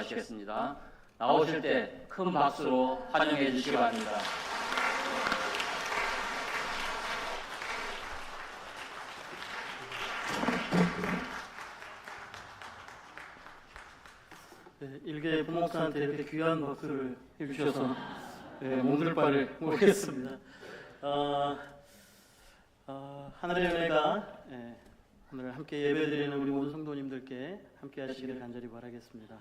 기도하시겠습니다. 나오실 때 큰 박수로 환영해 주시기 바랍니다. 네, 일개 부목사한테 이렇게 귀한 박수를 해주셔서 몸둘 바를 모르겠습니다. 하늘의 은혜가 오늘 함께 예배드리는 우리 모든 성도님들께 함께 하시기를 간절히 바라겠습니다.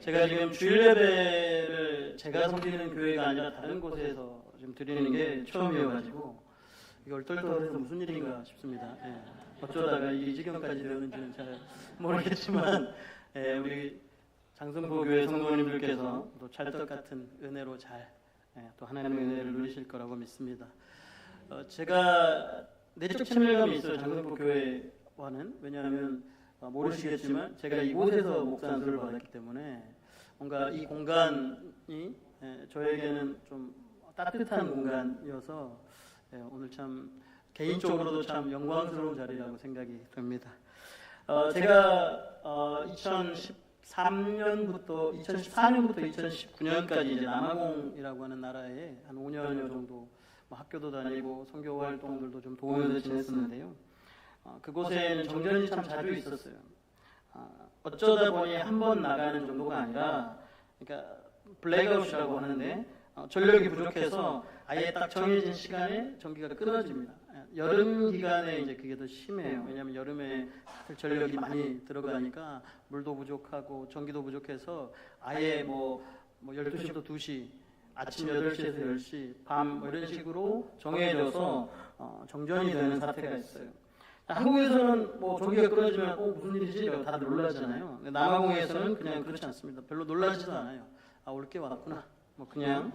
제가 지금 주일 예배를 제가 섬기는 교회가 아니라 다른 곳에서 지금 드리는 게 처음이어가지고 이게 얼떨떨해서 무슨 일인가 싶습니다. 어쩌다가 이 지경까지 되었는지는 잘 모르겠지만 우리 장성보 교회 성도님들께서 또 찰떡 같은 은혜로 잘 또 하나님의 은혜를 누리실 거라고 믿습니다. 제가 내적 친밀감이 있어요. 장성보 교회와는. 왜냐하면 모르시겠지만 제가 이곳에서 목사 안수를 받았기 때문에 뭔가 이 공간이 저에게는 좀 따뜻한 공간이어서 오늘 참 개인적으로도 참 영광스러운 자리라고 생각이 듭니다. 제가 2014년부터 2019년까지 이제 남아공이라고 하는 나라에 한 5년여 정도 학교도 다니고 선교 활동들도 좀 도우면서 지냈었는데요. 그곳에는 정전이 참 자주 있었어요. 어쩌다 보니 한 번 나가는 정도가 아니라, 그러니까 블랙아웃이라고 하는데 전력이 부족해서 아예 딱 정해진 시간에 전기가 끊어집니다. 여름 기간에 이제 그게 더 심해요. 왜냐하면 여름에 전력이 많이 들어가니까 물도 부족하고 전기도 부족해서 아예 뭐 12시부터 2시, 아침 8시에서 10시, 밤 이런 식으로 정해져서 정전이 되는 사태가 있어요. 한국에서는 뭐 전기가 끊어지면 무슨 일이지? 다들 놀라잖아요. 근데 남아공에서는 그냥 그렇지 않습니다. 별로 놀라지도 않아요. 올 게 왔구나. 그냥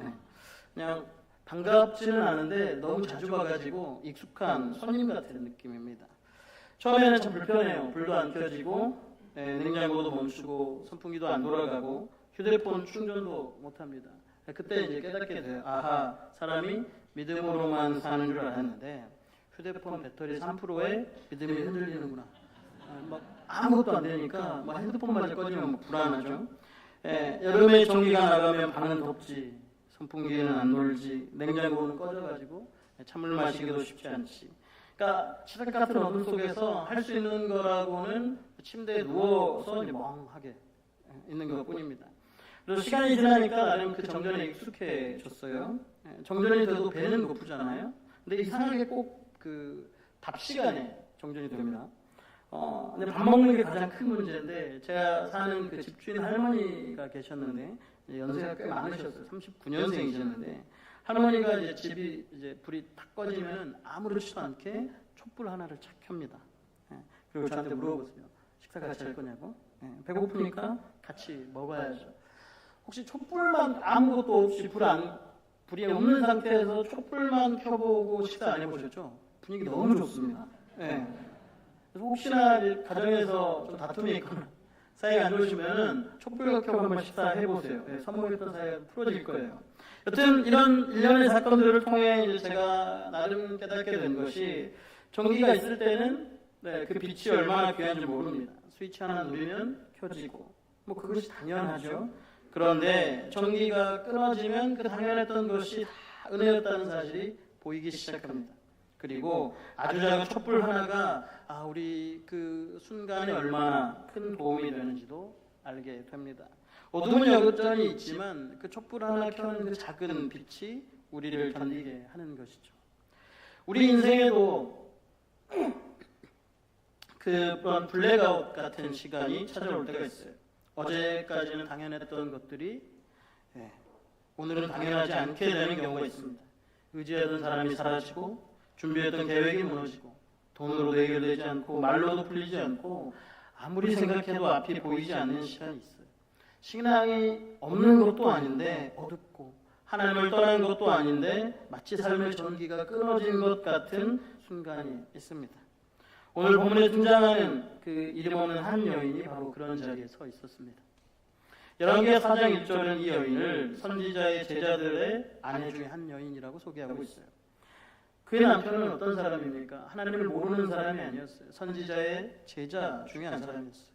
반갑지는 않은데 너무 자주 봐가지고 익숙한 손님 같은 느낌입니다. 처음에는 참 불편해요. 불도 안 켜지고 냉장고도 멈추고 선풍기도 안 돌아가고 휴대폰 충전도 못합니다. 그때 이제 깨닫게 돼요. 아하, 사람이 믿음으로만 사는 줄 알았는데 휴대폰 배터리 3%에 믿음이 흔들리는구나. 아무것도 안 되니까 핸드폰마저 꺼지면 불안하죠. 여름에 전기가 나가면 방은 덥지, 선풍기는 안 돌지, 냉장고는 꺼져가지고 찬물 마시기도 쉽지 않지. 그러니까 칠흑 같은 어둠 속에서 할 수 있는 거라고는 침대에 누워서 이제 멍하게 있는 것뿐입니다. 그래서 시간이 지나니까 나름 그 정전에 익숙해졌어요. 정전이 돼도 배는 고프잖아요. 근데 이상하게 꼭 그 답 시간에 정전이 됩니다. 근데 밥 먹는 게 가장 큰 문제인데, 제가 사는 그 집주인 할머니가 계셨는데 연세가 꽤 많으셨어요. 39년생이셨는데 할머니가 이제 집이 이제 불이 탁 꺼지면 아무렇지도 않게 촛불 하나를 착 켭니다. 그리고 저한테 물어보세요. 식사 같이 할 거냐고. 배고프니까 같이 먹어야죠. 혹시 촛불만 아무것도 없이 불이 없는 상태에서 촛불만 켜보고 식사 안 해보셨죠? 분위기 너무 좋습니다. 그래서 혹시나 가정에서 좀 다툼이 있거나 사이가 안 좋으시면은 촛불 켜고 한번 식사해보세요. 선물했던 사이가 풀어질 거예요. 여튼 이런 일련의 사건들을 통해 이제 제가 나름 깨닫게 된 것이, 전기가 있을 때는 그 빛이 얼마나 귀한지 모릅니다. 스위치 하나 누르면 켜지고 그것이 당연하죠. 그런데 전기가 끊어지면 그 당연했던 것이 다 은혜였다는 사실이 보이기 시작합니다. 그리고 아주 작은 촛불 하나가 우리 그 순간에 얼마나 큰 도움이 되는지도 알게 됩니다. 어둠은 여전히 있지만 그 촛불 하나 켜는 그 작은 빛이 우리를 견디게 하는 것이죠. 우리 인생에도 그런 블랙아웃 같은 시간이 찾아올 때가 있어요. 어제까지는 당연했던 것들이 오늘은 당연하지 않게 되는 경우가 있습니다. 의지하던 사람이 사라지고 준비했던 계획이 무너지고 돈으로도 해결되지 않고 말로도 풀리지 않고 아무리 생각해도 앞이 보이지 않는 시간이 있어요. 신앙이 없는 것도 아닌데 어둡고 하나님을 떠난 것도 아닌데 마치 삶의 전기가 끊어진 것 같은 순간이 있습니다. 오늘 본문에 등장하는 그 이름 없는 한 여인이 바로 그런 자리에 서 있었습니다. 열왕기하 4장 1절은 이 여인을 선지자의 제자들의 아내 중에 한 여인이라고 소개하고 있어요. 그의 남편은 어떤 사람입니까? 하나님을 모르는 사람이 아니었어요. 선지자의 제자 중에 한 사람이었어요.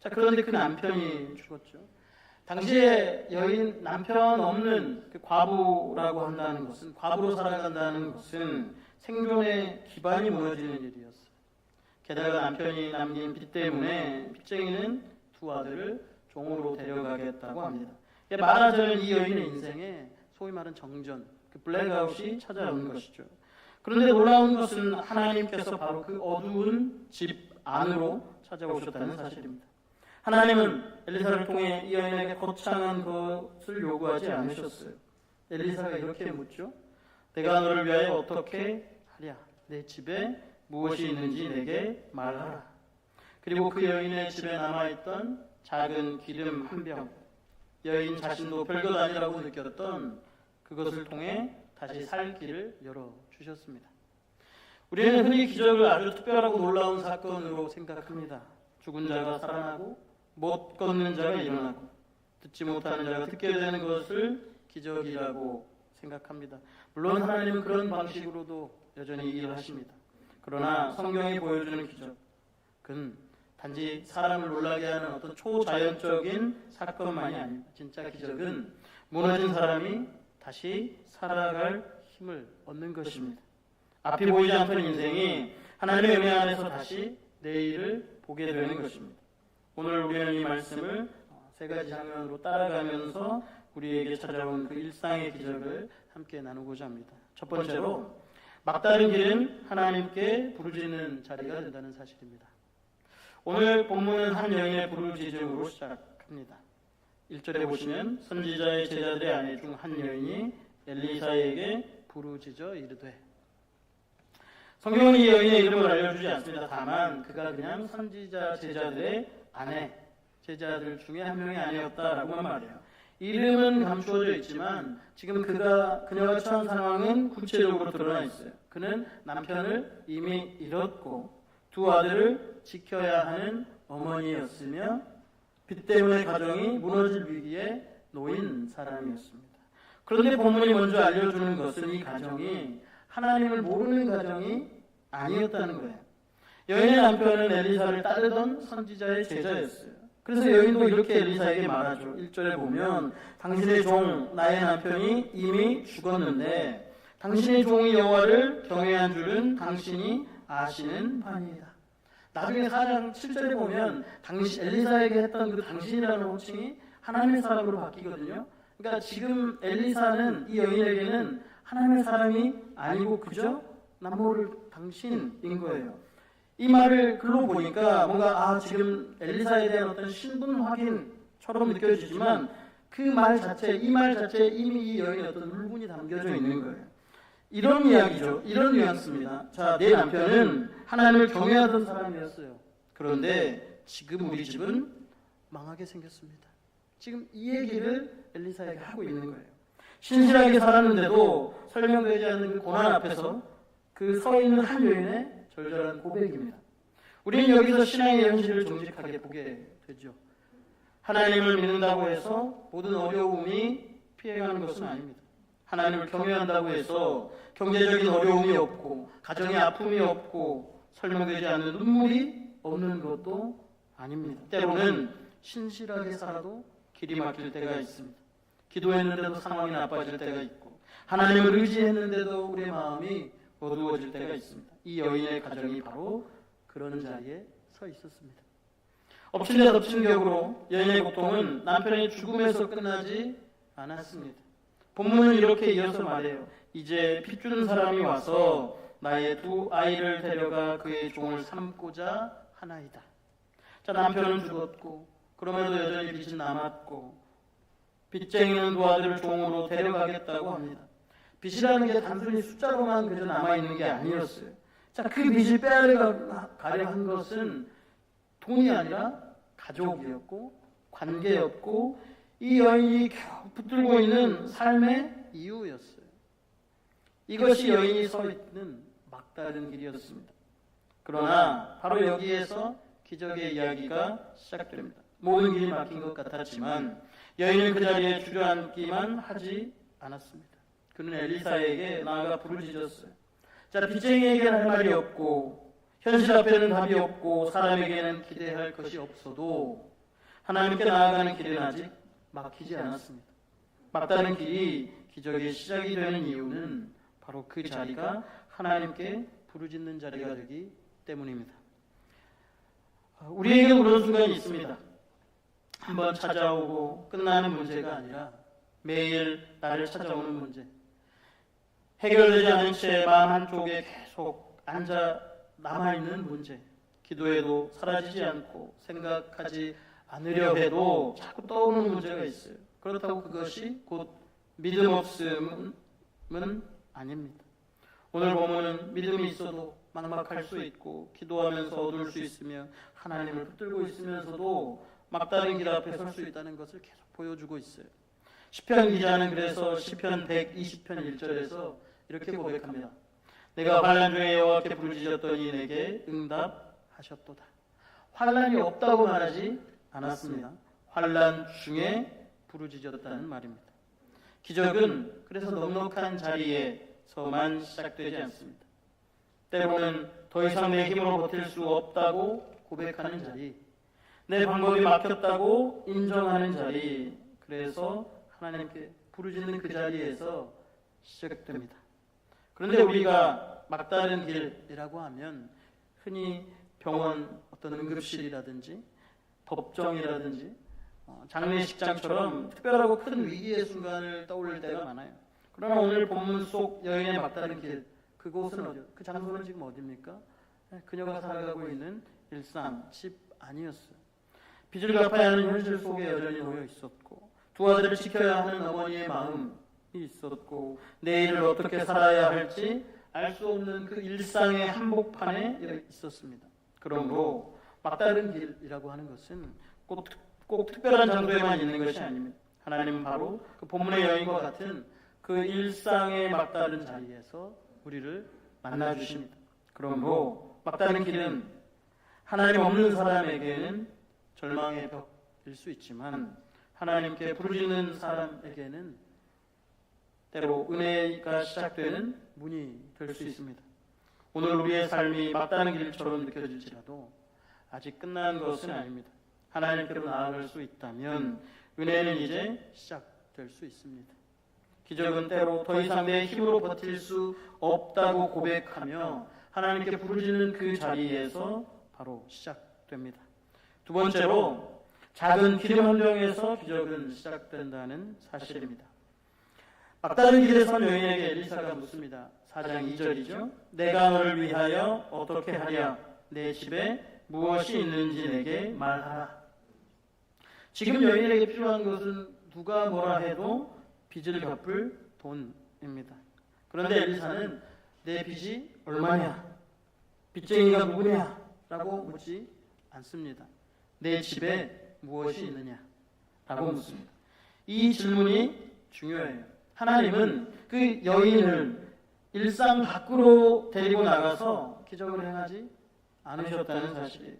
자, 그런데 그 남편이 죽었죠. 당시에 여인 남편 없는 그 과부라고 한다는 것은, 과부로 살아간다는 것은 생존의 기반이 무너지는 일이었어요. 게다가 남편이 남긴 빚 때문에 빚쟁이는 두 아들을 종으로 데려가겠다고 합니다. 말하자면 이 여인의 인생에 소위 말하는 정전, 그 블랙아웃이 찾아온 것이죠. 그런데 놀라운 것은 하나님께서 바로 그 어두운 집 안으로 찾아오셨다는 사실입니다. 하나님은 엘리사를 통해 이 여인에게 거창한 것을 요구하지 않으셨어요. 엘리사가 이렇게 묻죠. 내가 너를 위하여 어떻게 하랴? 내 집에 무엇이 있는지 내게 말하라. 그리고 그 여인의 집에 남아있던 작은 기름 한 병, 여인 자신도 별것 아니라고 느꼈던 그것을 통해 다시 살 길을 열어주셨습니다. 우리는 흔히 기적을 아주 특별하고 놀라운 사건으로 생각합니다. 죽은 자가 살아나고 못 걷는 자가 일어나고 듣지 못하는 자가 듣게 되는 것을 기적이라고 생각합니다. 물론 하나님은 그런 방식으로도 여전히 일을 하십니다. 그러나 성경이 보여주는 기적은 단지 사람을 놀라게 하는 어떤 초자연적인 사건만이 아닙니다. 진짜 기적은 무너진 사람이 다시 살아갈 힘을 얻는 것입니다. 앞이 보이지 않던 인생이 하나님의 은혜 안에서 다시 내일을 보게 되는 것입니다. 오늘 우리는 이 말씀을 세 가지 장면으로 따라가면서 우리에게 찾아온 그 일상의 기적을 함께 나누고자 합니다. 첫 번째로, 막다른 길은 하나님께 부르짖는 자리가 된다는 사실입니다. 오늘 본문은 한 여인의 부르짖음으로 시작합니다. 1절에 보시면 선지자의 제자들의 아내 중 한 여인이 엘리사에게 부르짖어 이르되, 성경은 이 여인의 이름을 알려주지 않습니다. 다만 그가 그냥 선지자 제자들의 아내, 제자들 중에 한 명의 아내였다라고만 말해요. 이름은 감추어져 있지만 지금 그녀가 처한 상황은 구체적으로 드러나 있어요. 그는 남편을 이미 잃었고 두 아들을 지켜야 하는 어머니였으며 빚 때문에 가정이 무너질 위기에 놓인 사람이었습니다. 그런데 본문이 먼저 알려주는 것은 이 가정이 하나님을 모르는 가정이 아니었다는 거예요. 여인의 남편은 엘리사를 따르던 선지자의 제자였어요. 그래서 여인도 이렇게 엘리사에게 말하죠. 1절에 보면 당신의 종 나의 남편이 이미 죽었는데 당신의 종이 여호와를 경외한 줄은 당신이 아시는 바니이다. 나중에 4장 7절에 보면 엘리사에게 했던 그 당신이라는 호칭이 하나님의 사람으로 바뀌거든요. 그러니까 지금 엘리사는 이 여인에게는 하나님의 사람이 아니고 그저 남모를 당신인 거예요. 이 말을 글로 보니까 뭔가 지금 엘리사에 대한 어떤 신분 확인처럼 느껴지지만 그 말 자체, 이 말 자체에 이미 이 여인의 어떤 울분이 담겨져 있는 거예요. 이런 이야기죠. 이런 뉘앙스입니다. 자, 내 남편은 하나님을 경외하던 사람이었어요. 그런데 지금 우리 집은 망하게 생겼습니다. 지금 이 얘기를 엘리사에게 하고 있는 거예요. 신실하게 살았는데도 설명되지 않는 그 고난 앞에서 그 서 있는 한 여인의 절절한 고백입니다. 우리는 여기서 신앙의 현실을 정직하게 보게 되죠. 하나님을 믿는다고 해서 모든 어려움이 피해가는 것은 아닙니다. 하나님을 경외한다고 해서 경제적인 어려움이 없고 가정의 아픔이 없고 설명되지 않는 눈물이 없는 것도 아닙니다. 때로는 신실하게 살아도 길이 막힐 때가 있습니다. 기도했는데도 상황이 나빠질 때가 있고 하나님을 의지했는데도 우리의 마음이 어두워질 때가 있습니다. 이 여인의 가정이 바로 그런 자리에 서 있었습니다. 엎친 데 덮친 격으로 여인의 고통은 남편의 죽음에서 끝나지 않았습니다. 본문은 이렇게 이어서 말해요. 이제 빚 주는 사람이 와서 나의 두 아이를 데려가 그의 종을 삼고자 하나이다. 자, 남편은 죽었고 그럼에도 여전히 빚은 남았고 빚쟁이는 두 아들을 종으로 데려가겠다고 합니다. 빚이라는 게 단순히 숫자로만 그저 남아있는 게 아니었어요. 자, 그 빚을 빼앗아가려 한 것은 돈이 아니라 가족이었고 관계였고 이 여인이 겨우 붙들고 있는 삶의 이유였어요. 이것이 여인이 서 있는 막다른 길이었습니다. 그러나 바로 여기에서 기적의 이야기가 시작됩니다. 모든 길이 막힌 것 같았지만 여인은 그 자리에 주저앉기만 하지 않았습니다. 그는 엘리사에게 나아가 부르짖었어요. 자, 빚쟁이에게는 할 말이 없고 현실 앞에는 답이 없고 사람에게는 기대할 것이 없어도 하나님께 나아가는 길은 아직 막히지 않았습니다. 막다른 길이 기적의 시작이 되는 이유는 바로 그 자리가 하나님께 부르짖는 자리가 되기 때문입니다. 우리에게 그런 순간이 있습니다. 한번 찾아오고 끝나는 문제가 아니라 매일 나를 찾아오는 문제, 해결되지 않은 채 마음 한쪽에 계속 앉아 남아있는 문제, 기도해도 사라지지 않고 생각하지 않으려 해도 자꾸 떠오르는 문제가 있어요. 그렇다고 그것이 곧 믿음 없음은 아닙니다. 오늘 본문은 믿음이 있어도 막막할 수 있고 기도하면서 어두울 수 있으며 하나님을 붙들고 있으면서도 막다른 길 앞에 설 수 있다는 것을 계속 보여주고 있어요. 시편 기자는 그래서 시편 120편 1절에서 이렇게 고백합니다. 내가 환난 중에 여호와께 부르짖었더니 내게 응답하셨도다. 환난이 없다고 말하지 않았습니다. 환난 중에 부르짖었다는 말입니다. 기적은 그래서 넉넉한 자리에서만 시작되지 않습니다. 때로는 더 이상 내 힘으로 버틸 수 없다고 고백하는 자리, 내 방법이 막혔다고 인정하는 자리, 그래서 하나님께 부르짖는 그 자리에서 시작됩니다. 그런데 우리가 막다른 길이라고 하면 흔히 병원 어떤 응급실이라든지 법정이라든지 장례식장처럼 특별하고 큰 위기의 순간을 떠올릴 때가 많아요. 그러나 오늘 본문 속 여인의 막다른 길, 그곳은 어디? 그 장소는 지금 어디입니까? 그녀가 살아가고 있는 일상, 집 아니었어요. 빚을 갚아야 하는 현실 속에 여전히 놓여 있었고, 두 아들을 지켜야 하는 어머니의 마음이 있었고, 내일을 어떻게 살아야 할지 알 수 없는 그 일상의 한복판에 있었습니다. 그러므로 막다른 길이라고 하는 것은 꼭 특별한 장소에만 있는 것이 아닙니다. 하나님은 바로 그 본문의 여인과 같은 그 일상의 막다른 자리에서 우리를 만나주십니다. 그러므로 막다른 길은 하나님 없는 사람에게는 절망의 벽일 수 있지만 하나님께 부르짖는 사람에게는 때로 은혜가 시작되는 문이 될 수 있습니다. 오늘 우리의 삶이 막다른 길처럼 느껴질지라도 아직 끝난 것은 아닙니다. 하나님께로 나아갈 수 있다면 은혜는 이제 시작될 수 있습니다. 기적은 때로 더 이상 내 힘으로 버틸 수 없다고 고백하며 하나님께 부르짖는 그 자리에서 바로 시작됩니다. 두 번째로 작은 기름 한 병에서 기적은 시작된다는 사실입니다. 막다른 길에 선 여인에게 엘리사가 묻습니다. 4장 2절이죠. 내가 너를 위하여 어떻게 하랴? 내 집에 무엇이 있는지 내게 말하라. 지금 여인에게 필요한 것은 누가 뭐라 해도 빚을 갚을 돈입니다. 그런데 엘리사는 내 빚이 얼마냐? 빚쟁이가 누구냐? 라고 묻지 않습니다. 내 집에 무엇이 있느냐? 라고 묻습니다. 이 질문이 중요해요. 하나님은 그 여인을 일상 밖으로 데리고 나가서 기적을 행하지 않으셨다는 사실이에요.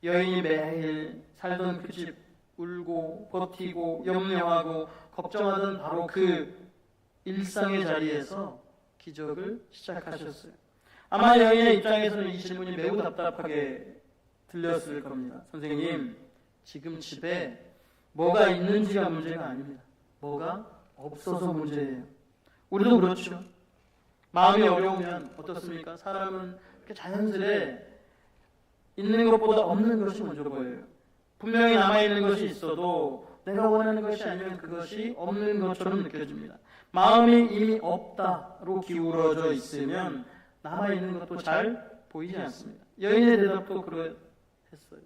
여인이 매일 살던 그 집, 울고 버티고 염려하고 걱정하던 바로 그 일상의 자리에서 기적을 시작하셨어요. 아마 여인의 입장에서는 이 질문이 매우 답답하게 들렸을 겁니다. 선생님, 지금 집에 뭐가 있는지가 문제가 아닙니다. 뭐가 없어서 문제예요. 우리도 그렇죠. 마음이 어려우면 어떻습니까? 사람은 이렇게 자연스레 있는 것보다 없는 것이 먼저 보여요. 분명히 남아있는 것이 있어도 내가 원하는 것이 아니면 그것이 없는 것처럼 느껴집니다. 마음이 이미 없다로 기울어져 있으면 남아있는 것도 잘 보이지 않습니다. 여인의 대답도 그러했어요.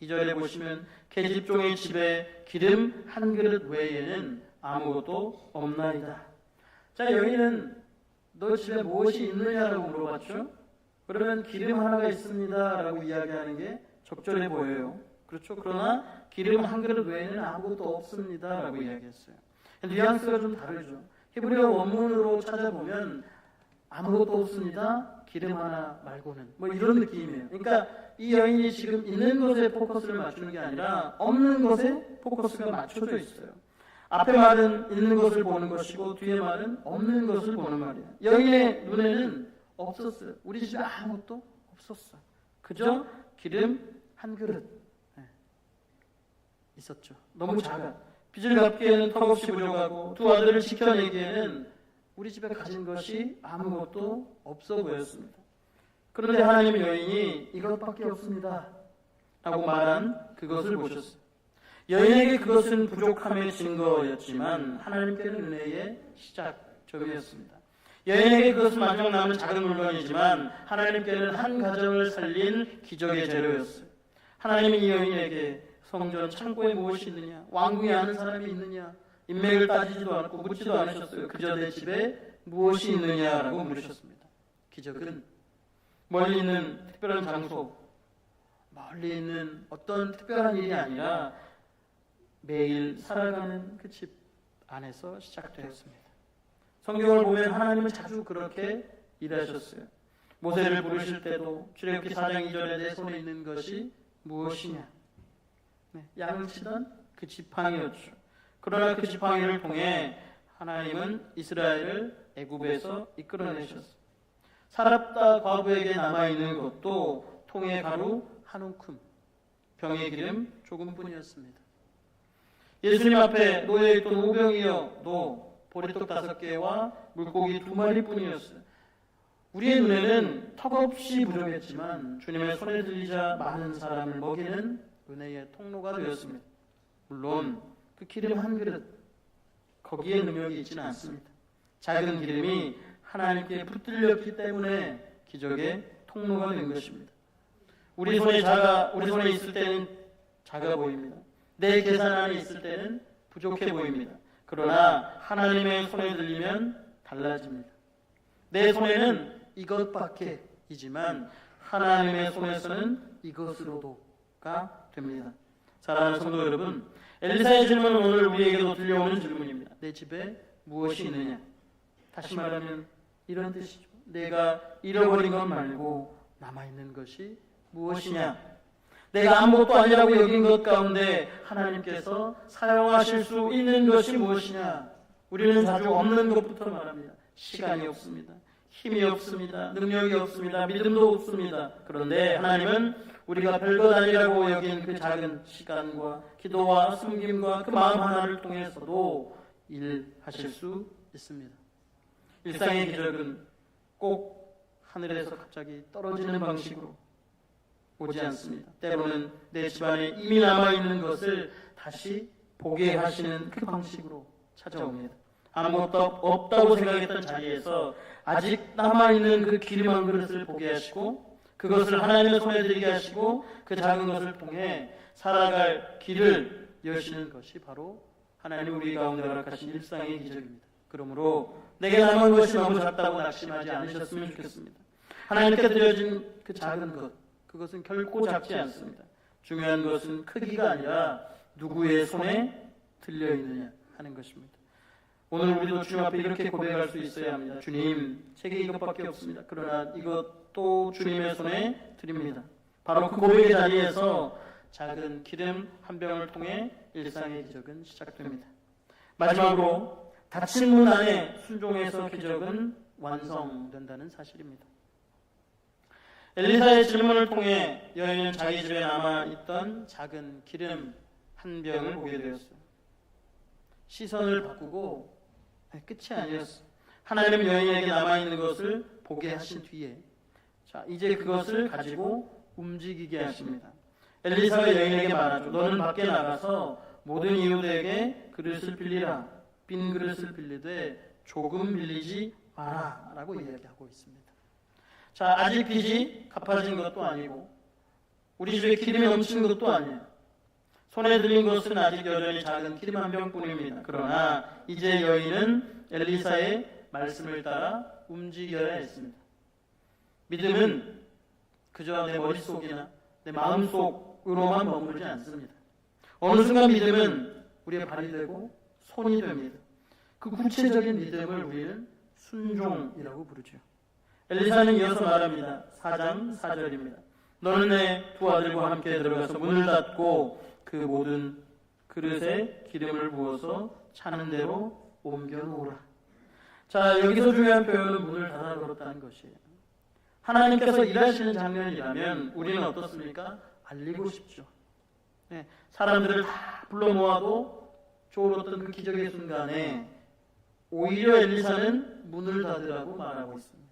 2절에 보시면 계집종의 집에 기름 한 그릇 외에는 아무것도 없나이다. 자, 여인은 너 집에 무엇이 있느냐라고 물어봤죠. 그러면 기름 하나가 있습니다 라고 이야기하는 게 적절해 보여요. 그렇죠. 그러나 기름 한 그릇 외에는 아무것도 없습니다 라고 이야기했어요. 뉘앙스가 좀 다르죠. 히브리어 원문으로 찾아보면 아무것도 없습니다, 기름 하나 말고는, 뭐 이런 느낌이에요. 그러니까 이 여인이 지금 있는 것에 포커스를 맞추는 게 아니라 없는 것에 포커스가 맞춰져 있어요. 앞에 말은 있는 것을 보는 것이고 뒤에 말은 없는 것을 보는 말이에요. 여인의 눈에는 없었어요. 우리 집에 아무것도 없었어. 그저 기름 한 그릇 있었죠. 너무 작아. 빚을 갚기에는 턱없이 부족하고 두 아들을 지켜내기에는 우리 집에 가진 것이 아무것도 없어 보였습니다. 그런데 하나님은 여인이 이것밖에 없습니다 라고 말한 그것을 보셨어요. 여인에게 그것은 부족함의 증거였지만 하나님께는 은혜의 시작점이었습니다. 여인에게 그것은 마지막 남은 작은 물건이지만 하나님께는 한 가정을 살린 기적의 재료였어요. 하나님은 이 여인에게 성전 창고에 무엇이 있느냐, 왕궁에 아는 사람이 있느냐, 인맥을 따지지도 않고 묻지도 않으셨어요. 그저 내 집에 무엇이 있느냐라고 물으셨습니다. 기적은 멀리 있는 특별한 장소, 멀리 있는 어떤 특별한 일이 아니라 매일 살아가는 그 집 안에서 시작되었습니다. 성경을 보면 하나님은 자주 그렇게 일하셨어요. 모세를 부르실 때도 출애굽기 4장 2절에 내 손에 있는 것이 무엇이냐, 양을 치던 그 지팡이였죠. 그러나 그 지팡이를 통해 하나님은 이스라엘을 애굽에서 이끌어내셨어요. 사랍다 과부에게 남아있는 것도 통의 가루 한 움큼, 병의 기름 조금뿐이었습니다. 예수님 앞에 놓여있던 오병이어도 보리떡 5개와 물고기 2마리뿐이었어요. 우리의 눈에는 턱없이 부족했지만 주님의 손에 들리자 많은 사람을 먹이는 은혜의 통로가 되었습니다. 물론 그 기름 한 그릇, 거기에 능력이 있지는 않습니다. 작은 기름이 하나님께 붙들렸기 때문에 기적의 통로가 된 것입니다. 우리 손에 있을 때는 작아 보입니다. 내 계산 안에 있을 때는 부족해 보입니다. 그러나 하나님의 손에 들리면 달라집니다. 내 손에는 이것밖에 이지만 하나님의 손에서는 이것으로도가 됩니다. 사랑하는 성도 여러분, 엘리사의 질문은 오늘 우리에게도 들려오는 질문입니다. 내 집에 무엇이 있느냐? 다시 말하면 이런 뜻이죠. 내가 잃어버린 것 말고 남아있는 것이 무엇이냐? 내가 아무것도 아니라고 여긴 것 가운데 하나님께서 사용하실 수 있는 것이 무엇이냐? 우리는 자주 없는 것부터 말합니다. 시간이 없습니다. 힘이 없습니다. 능력이 없습니다. 믿음도 없습니다. 그런데 하나님은 우리가 별것 아니라고 여긴 그 작은 시간과 기도와 숨김과 그 마음 하나를 통해서도 일하실 수 있습니다. 일상의 기적은 꼭 하늘에서 갑자기 떨어지는 방식으로 오지 않습니다. 때로는 내 집안에 이미 남아있는 것을 다시 보게 하시는 그 방식으로 찾아옵니다. 아무것도 없다고 생각했던 자리에서 아직 남아있는 그 기름 한 그릇을 보게 하시고 그것을 하나님의 손에 들게 하시고 그 작은 것을 통해 살아갈 길을 여시는 것이 바로 하나님 우리 가운데 허락하신 일상의 기적입니다. 그러므로 내게 남은 것이 너무 작다고 낙심하지 않으셨으면 좋겠습니다. 하나님께 드려진 그 작은 것, 그것은 결코 작지 않습니다. 중요한 것은 크기가 아니라 누구의 손에 들려있느냐 하는 것입니다. 오늘 우리도 주님 앞에 이렇게 고백할 수 있어야 합니다. 주님, 제게 이것밖에 없습니다. 그러나 이것도 주님의 손에 드립니다. 바로 그 고백의 자리에서 작은 기름 한 병을 통해 일상의 기적은 시작됩니다. 마지막으로 닫힌 문 안에 순종해서 기적은 완성된다는 사실입니다. 엘리사의 질문을 통해 여인은 자기 집에 남아있던 작은 기름 한 병을 보게 되었어요. 시선을 바꾸고 끝이 아니었어요. 하나님은 여인에게 남아있는 것을 보게 하신 뒤에 이제 그것을 가지고 움직이게 하십니다. 엘리사가 여인에게 말하죠. 너는 밖에 나가서 모든 이웃에게 그릇을 빌리라. 빈 그릇을 빌리되 조금 빌리지 마라 라고 이야기하고 있습니다. 아직 빚이 갚아진 것도 아니고 우리 집에 기름이 넘치는 것도 아니에요. 손에 들린 것은 아직 여전히 작은 기름 한 병뿐입니다. 그러나 이제 여인은 엘리사의 말씀을 따라 움직여야 했습니다. 믿음은 그저 내 머릿속이나 내 마음속으로만 머무르지 않습니다. 어느 순간 믿음은 우리의 발이 되고 손이 됩니다. 그 구체적인 믿음을 우리는 순종이라고 부르죠. 엘리사는 이어서 말합니다. 4장 4절입니다. 너는 내 두 아들과 함께 들어가서 문을 닫고 그 모든 그릇에 기름을 부어서 차는 대로 옮겨놓으라. 여기서 중요한 표현은 문을 닫아 걸었다는 것이에요. 하나님께서 일하시는 장면이라면 우리는 어떻습니까? 알리고 싶죠. 사람들을 다 불러 모아도 조울었던 그 기적의 순간에 오히려 엘리사는 문을 닫으라고 말하고 있습니다.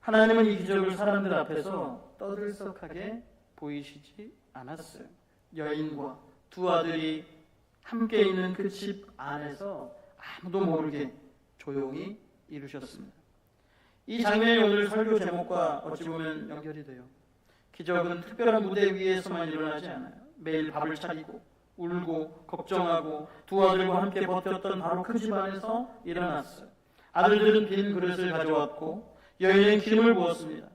하나님은 이 기적을 사람들 앞에서 떠들썩하게 보이시지 않았어요. 여인과 두 아들이 함께 있는 그 집 안에서 아무도 모르게 조용히 이루셨습니다. 이 장면이 오늘 설교 제목과 어찌 보면 연결이 돼요. 기적은 특별한 무대 위에서만 일어나지 않아요. 매일 밥을 차리고 울고 걱정하고 두 아들과 함께 버텼던 바로 그 집안에서 일어났어요. 아들들은 빈 그릇을 가져왔고 여인은 기름을 부었습니다.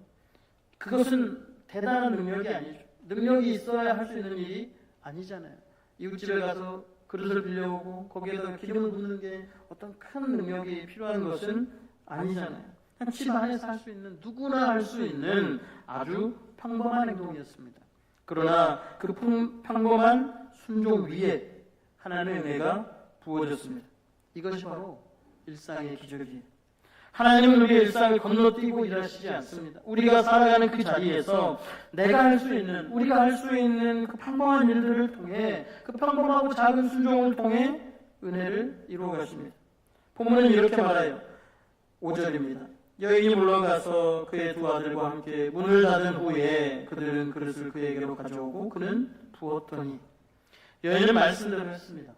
그것은 대단한 능력이 아니죠. 능력이 있어야 할 수 있는 일이 아니잖아요. 이웃집에 가서 그릇을 빌려오고 거기에다 기름을 붓는 게 어떤 큰 능력이 필요한 것은 아니잖아요. 그냥 집 안에서 할 수 있는, 누구나 할 수 있는 아주 평범한 행동이었습니다. 그러나 그 평범한 순종 위에 하나님의 은혜가 부어졌습니다. 이것이 바로 일상의 기적이에요. 하나님은 우리의 일상을 건너뛰고 일하시지 않습니다. 우리가 살아가는 그 자리에서 내가 할 수 있는, 우리가 할 수 있는 그 평범한 일들을 통해, 그 평범하고 작은 순종을 통해 은혜를 이루어 가십니다. 본문은 이렇게 말해요. 5절입니다. 여인이 물러가서 그의 두 아들과 함께 문을 닫은 후에 그들은 그릇을 그에게로 가져오고 그는 부었더니, 여인은 말씀대로 했습니다.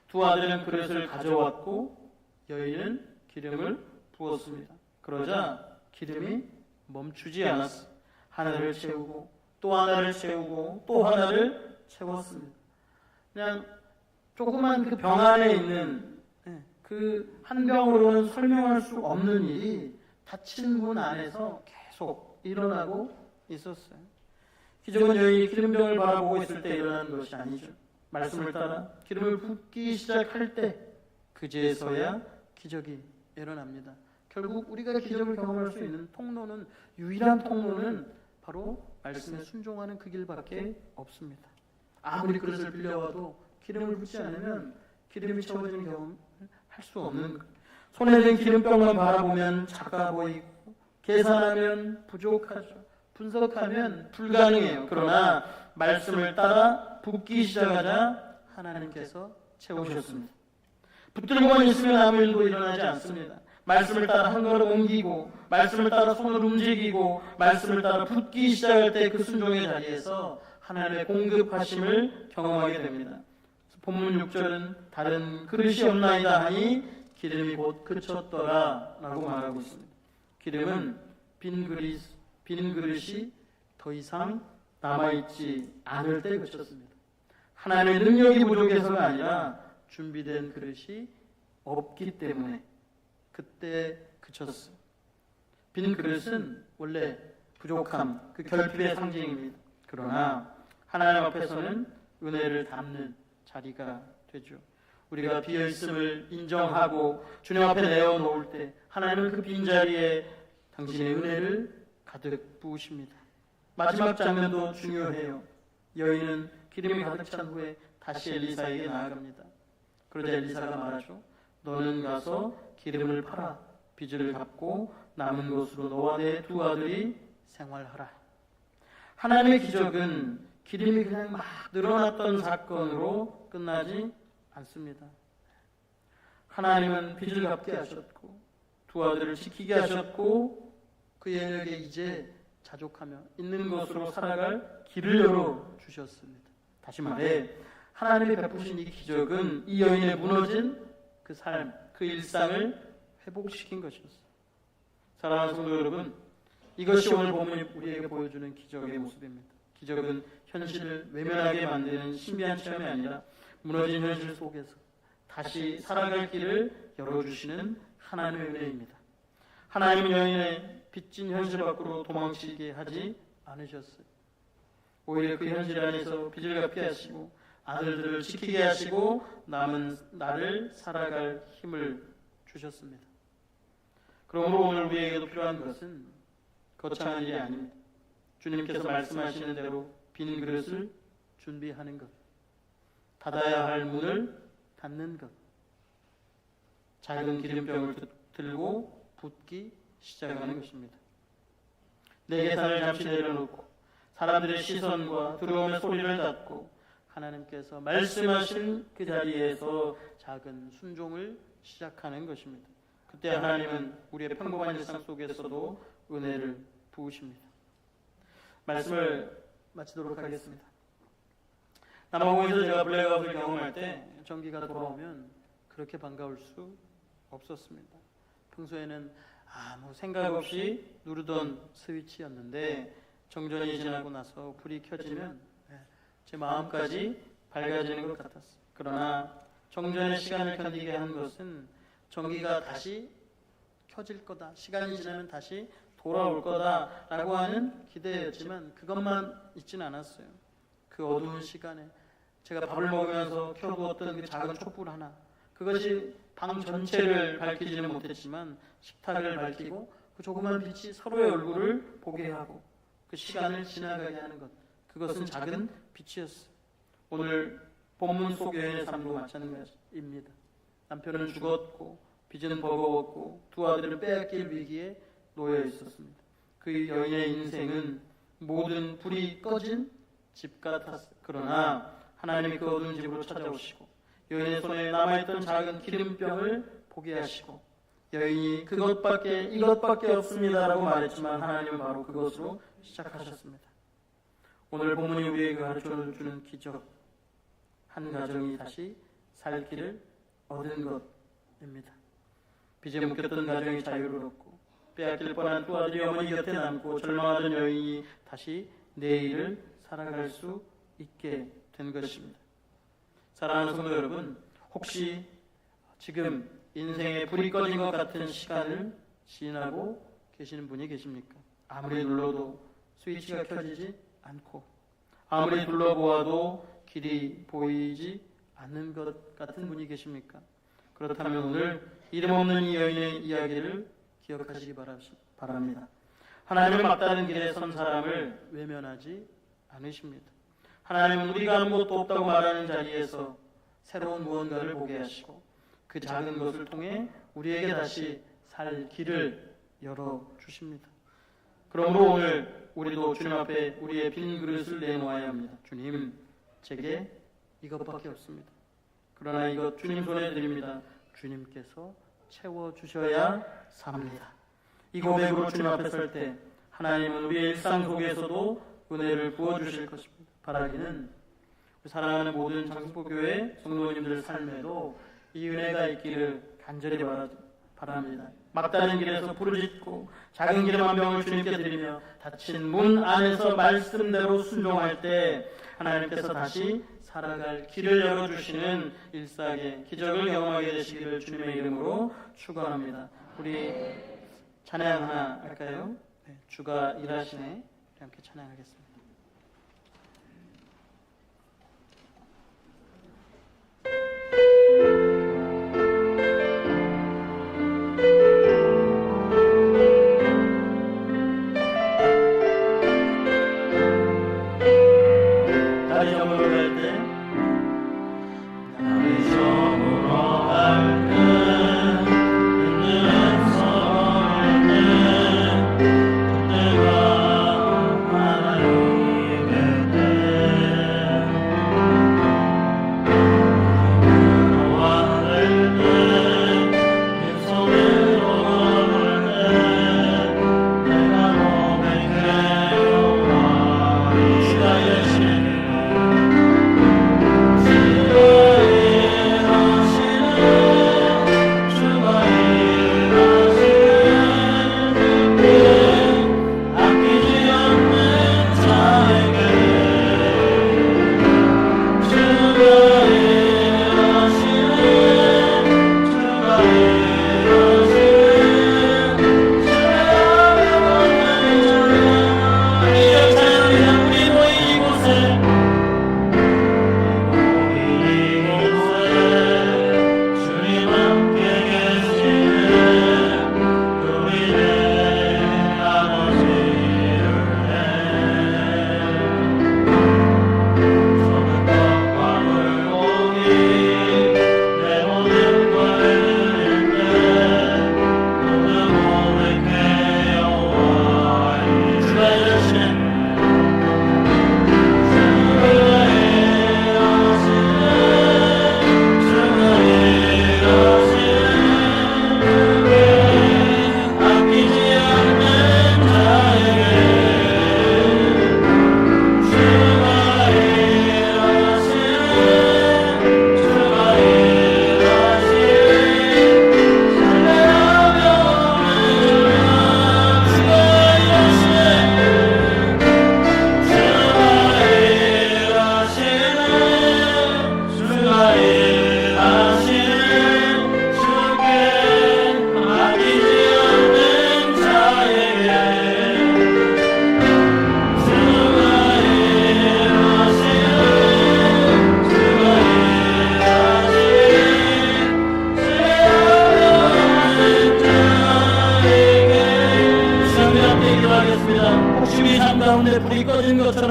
두 아들은 그릇을 가져왔고 여인은 기름을 부었습니다. 그러자 기름이 멈추지 않았어. 하나를 채우고 또 하나를 채우고 또 하나를 채웠습니다. 그냥 조그만 그 병 안에 있는 그 한 병으로는 설명할 수 없는 일이 닫힌 문 안에서 계속 일어나고 있었어요. 기적은 여인이 기름병을 바라보고 있을 때 일어난 것이 아니죠. 말씀을 따라 기름을 붓기 시작할 때 그제서야 기적이 일어납니다. 결국 우리가 기적을 경험할 수 있는 통로는, 유일한 통로는 바로 말씀에 순종하는 그 길밖에 없습니다. 아무리 그릇을 빌려와도 기름을 붓지 않으면 기름이 채워지는 경험을 할 수 없는 거예요. 손에 든 기름병만 바라보면 작아 보이고 계산하면 부족하죠. 분석하면 불가능해요. 그러나 말씀을 따라 붓기 시작하자 하나님께서 채우셨습니다. 붙들고만 있으면 아무 일도 일어나지 않습니다. 말씀을 따라 한 걸음 옮기고, 말씀을 따라 손을 움직이고, 말씀을 따라 붓기 시작할 때 그 순종의 자리에서 하나님의 공급하심을 경험하게 됩니다. 본문 6절은 다른 그릇이 없나이다 하니 기름이 곧 그쳤더라 라고 말하고 있습니다. 기름은 빈 그릇이 더 이상 남아있지 않을 때 그쳤습니다. 하나님의 능력이 부족해서가 아니라 준비된 그릇이 없기 때문에 그때 그쳤어요. 빈 그릇은 원래 부족함, 그 결핍의 상징입니다. 그러나 하나님 앞에서는 은혜를 담는 자리가 되죠. 우리가 비어있음을 인정하고 주님 앞에 내어놓을 때 하나님은 그 빈자리에 당신의 은혜를 가득 부으십니다. 마지막 장면도 중요해요. 여인은 기름이 가득 찬 후에 다시 엘리사에게 나아갑니다. 그러자 엘리사가 말하죠. 너는 가서 기름을 팔아 빚을 갚고 남은 것으로 너와 내 두 아들이 생활하라. 하나님의 기적은 기름이 그냥 막 늘어났던 사건으로 끝나지 않습니다. 하나님은 빚을 갚게 하셨고 두 아들을 지키게 하셨고 그 여인에게 이제 자족하며 있는 것으로 살아갈 길을 열어주셨습니다. 다시 말해 하나님이 베푸신 이 기적은 이 여인의 무너진 그 삶, 그 일상을 회복시킨 것이었어요. 사랑하는 성도 여러분, 이것이 오늘 본문이 우리에게 보여주는 기적의 모습입니다. 기적은 현실을 외면하게 만드는 신비한 체험이 아니라 무너진 현실 속에서 다시 살아갈 길을 열어주시는 하나님의 은혜입니다. 하나님은 여인의 빚진 현실 밖으로 도망치게 하지 않으셨어요. 오히려 그 현실 안에서 빚을 갚게 하시고 아들들을 지키게 하시고 남은 나를 살아갈 힘을 주셨습니다. 그러므로 오늘 우리에게도 필요한 것은 거창한 일이 아닙니다. 주님께서 말씀하시는 대로 빈 그릇을 준비하는 것, 닫아야 할 문을 닫는 것, 작은 기름병을 들고 붓기 시작하는 것입니다. 내 계산을 잠시 내려놓고 사람들의 시선과 두려움의 소리를 닫고 하나님께서 말씀하신 그 자리에서 작은 순종을 시작하는 것입니다. 그때 하나님은 우리의 평범한 일상 속에서도 은혜를 부으십니다. 말씀을 마치도록 하겠습니다. 남아공에서 제가 블랙아웃을 경험할 때 전기가 돌아오면 그렇게 반가울 수 없었습니다. 평소에는 아무 생각 없이 누르던 스위치였는데 정전이 지나고 나서 불이 켜지면 제 마음까지 밝아지는 것 같았어요. 그러나 정전의 시간을 견디게 한 것은 전기가 다시 켜질 거다, 시간이 지나면 다시 돌아올 거다라고 하는 기대였지만 그것만 있지는 않았어요. 그 어두운 시간에 제가 밥을 먹으면서 켜두었던 그 작은 촛불 하나, 그것이 방 전체를 밝히지는 못했지만 식탁을 밝히고 그 조그만 빛이 서로의 얼굴을 보게 하고 그 시간을 지나가게 하는 것, 그것은 작은 빛이었어요. 오늘 본문 속 여인의 삶도 마찬가지입니다. 남편은 죽었고 빚은 버거웠고 두 아들을 빼앗길 위기에 놓여 있었습니다. 그 여인의 인생은 모든 불이 꺼진 집 같았어요. 그러나 하나님이 그 어두운 집으로 찾아오시고 여인의 손에 남아있던 작은 기름병을 보게 하시고 여인이 이것밖에 없습니다라고 말했지만 하나님은 바로 그것으로 시작하셨습니다. 오늘 본문이 우리에게 가르쳐주는 기적, 한 가정이 다시 살 길을 얻은 것입니다. 빚에 묶였던 가정이 자유를 얻고 빼앗길 뻔한 두 아들이 어머니 곁에 남고 절망하던 여인이 다시 내일을 살아갈 수 있게 된 것입니다. 사랑하는 성도 여러분, 혹시 지금 인생에 불이 꺼진 것 같은 시간을 지나고 계시는 분이 계십니까? 아무리 눌러도 스위치가 켜지지 않고 아무리 둘러보아도 길이 보이지 않는 것 같은 분이 계십니까? 그렇다면 오늘 이름 없는 이 여인의 이야기를 기억하시기 바랍니다. 하나님은 막다른 길에 선 사람을 외면하지 않으십니다. 하나님은 우리가 아무것도 없다고 말하는 자리에서 새로운 무언가를 보게 하시고 그 작은 것을 통해 우리에게 다시 살 길을 열어주십니다. 그러므로 오늘 우리도 주님 앞에 우리의 빈 그릇을 내놓아야 합니다. 주님, 제게 이것밖에 없습니다. 그러나 이것 주님 손에 드립니다. 주님께서 채워주셔야 삽니다. 이 고백으로 주님 앞에 설 때 하나님은 우리의 일상 속에서도 은혜를 부어주실 것입니다. 바라기는 사랑하는 모든 장승포교회 성도님들 삶에도 이 은혜가 있기를 간절히 바랍니다. 막다른 길에서 부르짖고 작은 기름 한 병을 주님께 드리며 닫힌 문 안에서 말씀대로 순종할 때 하나님께서 다시 살아갈 길을 열어주시는 일상의 기적을 경험하게 되시기를 주님의 이름으로 축원합니다. 우리 찬양 하나 할까요? 네, 주가 일하시네. 우리 함께 찬양하겠습니다. 하나요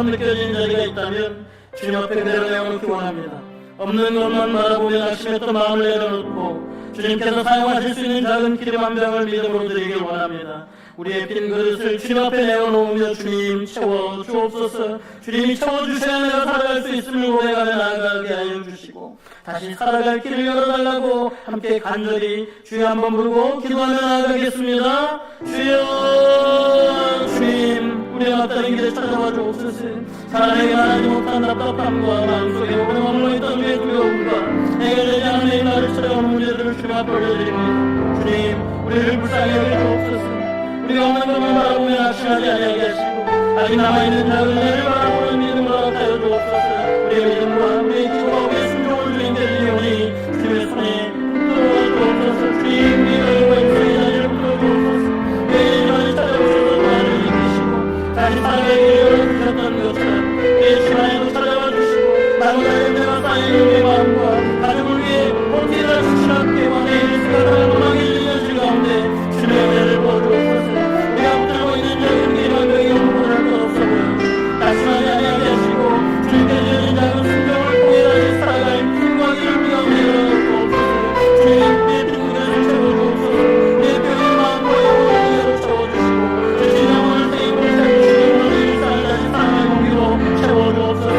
것처럼 느껴지는 자리가 있다면 주님 앞에 그대로 내어놓기 원합니다. 없는 것만 바라보며 낙심했던 마음을 내려놓고 주님께서 사용하실 수 있는 작은 기름 한 병을 믿음으로 드리길 원합니다. 우리의 빈 그릇을 주님 앞에 내어놓으며 주님 채워주옵소서. 주님이 채워주셔야 내가 살아갈 수 있음을 고백하며 나아가게 하여 주시고 다시 살아갈 길을 열어달라고 함께 간절히 주여 한번 부르고 기도하며 나아가겠습니다. 주여, 주님 우리의 막다른 길에 찾아와 주옵소서. 사람에게 말하지 못한 답답함과 마음속에 오래 머물러 있던 우리의 두려움과 해결되지 않은 이 나를 찾아오는 문제들을 주님 앞에 올려드립니다. 주님 우리를 불쌍히 여겨주옵소서. 우리가 없는 것만 바라보며 낙심하지 아니하게 하시고 아직 남아있는 작은 애를 바라보는 믿음으로 하여 주옵소서. 우리의 믿음과 우리의 기도와 우리의 순종을 주님께 드리오니 주님의 손에 붙들어 주옵소서. 주님 우리의 인생의 자리를 붙들어 주옵소서. 우리의 자리를 찾아오셔서 도와를 이기시고 다시 살아가게 열어주셨던 것처럼 우리의 시간에도 찾아와 주시고 나무다리 내가 쌓인 우리의 마음과 가족을 위해 버티라 주시랍게 왕의 일수가 도망이 있는 현실 가운데 주님의 은혜를 부어주옵소서. 낙심하지 아니하게 하시고 주님께 주신 작은 순종을 통해 다시 살아갈 힘과 길을 우리가 내어주옵소서. 주님 우리의 빈 그릇을 채워주옵소서. 우리의 병의 마음과 영혼을 채워주시고 주신 영혼을 세임으로 살주시고 우리의 일상을 다시 사랑의 공기로 채워주옵소서.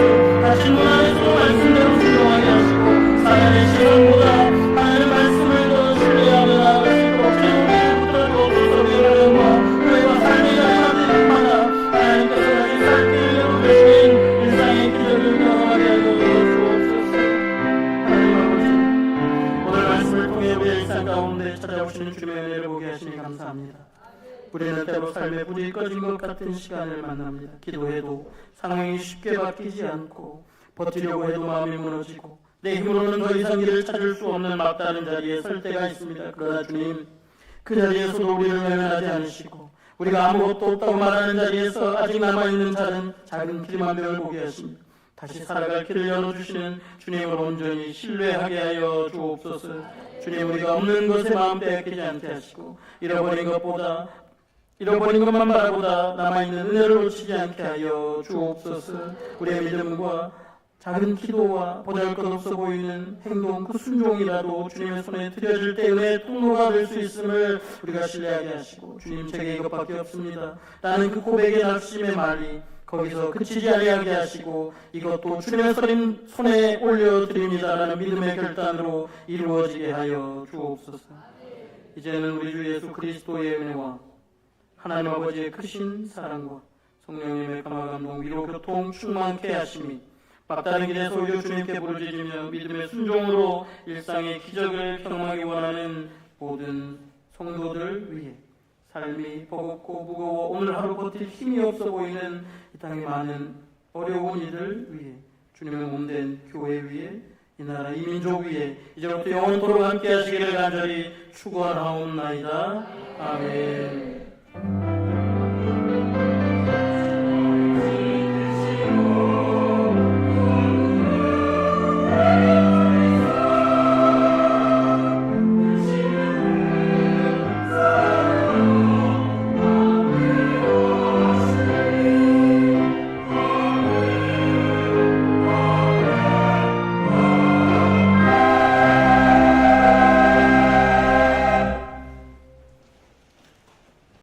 다시 문 안에서 말씀대로 순종하게 하시고 사랑의 시간보다 하나님의 말씀을 더 신뢰하며 나아갈 수 있도록 주님 우리를 붙들어주옵소서. 우리의 영과 우리와 삶의 자리마다 하나님께서 다시 살길 일상의 기적을 경험하게 하여 주옵소서. 하나님 아버지, 오늘 말씀을 통해 우리의 일상 가운데 찾아오시는 주님의 은혜를 보게 하시니 감사합니다. 우리는 때로 삶에 불이 꺼진 것 같은 시간을 만납니다. 기도해도 상황이 쉽게 바뀌지 않고 버티려고 해도 마음이 무너지고 내 힘으로는 더 이상 길을 찾을 수 없는 막다른 자리에 설 때가 있습니다. 그러나 주님, 그 자리에서도 우리를 외면하지 않으시고 우리가 아무것도 없다고 말하는 자리에서 아직 남아있는 작은 기름 한 병을 보게 하십니다. 다시 살아갈 길을 열어주시는 주님을 온전히 신뢰하게 하여 주옵소서. 주님 우리가 없는 것에 마음 빼앗기지 않게 하시고 잃어버린 것만 바라보다 남아있는 은혜를 놓치지 않게 하여 주옵소서. 우리의 믿음과 작은 기도와 보잘것없어 보이는 행동 그 순종이라도 주님의 손에 드려질 때 은혜의 통로가 될 수 있음을 우리가 신뢰하게 하시고 주님 제게 이것밖에 없습니다 라는 그 고백의 낙심의 말이 거기서 그치지 아니하게 하시고 이것도 주님의 손에 올려드립니다 라는 믿음의 결단으로 이루어지게 하여 주옵소서. 이제는 우리 주 예수 그리스도의 은혜와 하나님 아버지의 크신 사랑과 성령님의 감화 감동 위로 교통 충만케 하심이 막다른 길에서 오히려 주님께 부르짖으며 믿음의 순종으로 일상의 기적을 경험하기 원하는 모든 성도들 위해 삶이 버겁고 무거워 오늘 하루 버틸 힘이 없어 보이는 이 땅의 많은 어려운 이들 위해 주님의 몸된 교회 위에 이 나라 이 민족 위에 이제부터 영원토록 함께 하시기를 간절히 축원하옵나이다. 아멘.